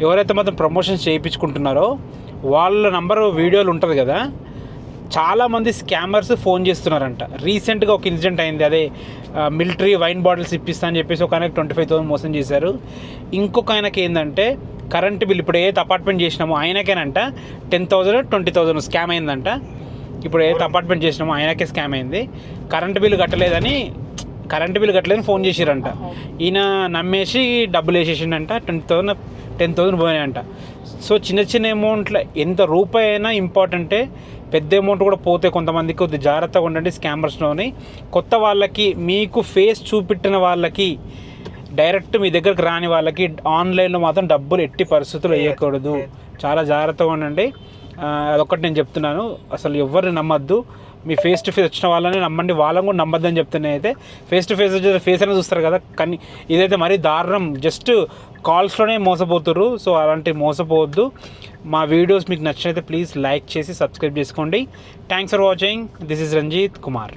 ఎవరైతే మాత్రం ప్రమోషన్స్ చేయించుకుంటున్నారో వాళ్ళ నంబర్ వీడియోలు ఉంటుంది కదా, చాలామంది స్కామర్స్ ఫోన్ చేస్తున్నారంట. రీసెంట్గా ఒక ఇన్సిడెంట్ అయింది, అదే మిలిటరీ వైన్ బాటిల్స్ ఇప్పిస్తా అని చెప్పేసి ఒక ఆయనకు 25,000 మోసం చేశారు. ఇంకొక ఆయనకి ఏంటంటే కరెంట్ బిల్, ఇప్పుడు ఏదైతే అపార్ట్మెంట్ చేసినామో ఆయనకేనంట 10,000 20,000 స్కామ్ అయిందంట. ఇప్పుడు ఏదైతే అపార్ట్మెంట్ చేసినామో ఆయనకే స్కామ్ అయింది. కరెంట్ బిల్ కట్టలేదని ఫోన్ చేసిరంట. ఈయన నమ్మేసి డబ్బులు వేసేసిండంట. 10,000 పోయినాయంట. సో చిన్న చిన్న అమౌంట్లో ఎంత రూపాయి అయినా ఇంపార్టెంటే, పెద్ద అమౌంట్ కూడా పోతే కొంతమందికి కొద్దిగా జాగ్రత్తగా ఉండండి స్కామర్స్లోని. కొత్త వాళ్ళకి, మీకు ఫేస్ చూపెట్టిన వాళ్ళకి, డైరెక్ట్ మీ దగ్గరకు రాని వాళ్ళకి ఆన్లైన్లో మాత్రం డబ్బులు ఎట్టి పరిస్థితులు వేయకూడదు. చాలా జాగ్రత్తగా ఉండండి. అదొక్కటి నేను చెప్తున్నాను. అసలు ఎవరిని నమ్మద్దు. మీ ఫేస్ టు ఫేస్ వచ్చిన వాళ్ళని నమ్మండి, వాళ్ళని కూడా నమ్మద్దని చెప్తున్నాయి. అయితే ఫేస్ టు ఫేస్ వచ్చే ఫేస్ అనేది చూస్తారు కదా, కానీ ఇదైతే మరీ దారుణం. జస్ట్ కాల్స్లోనే మోసపోతుర్రు. సో అలాంటి మోసపోవద్దు. మా వీడియోస్ మీకు నచ్చినైతే ప్లీజ్ లైక్ చేసి సబ్స్క్రైబ్ చేసుకోండి. Thanks for watching. This is Ranjith Kumar.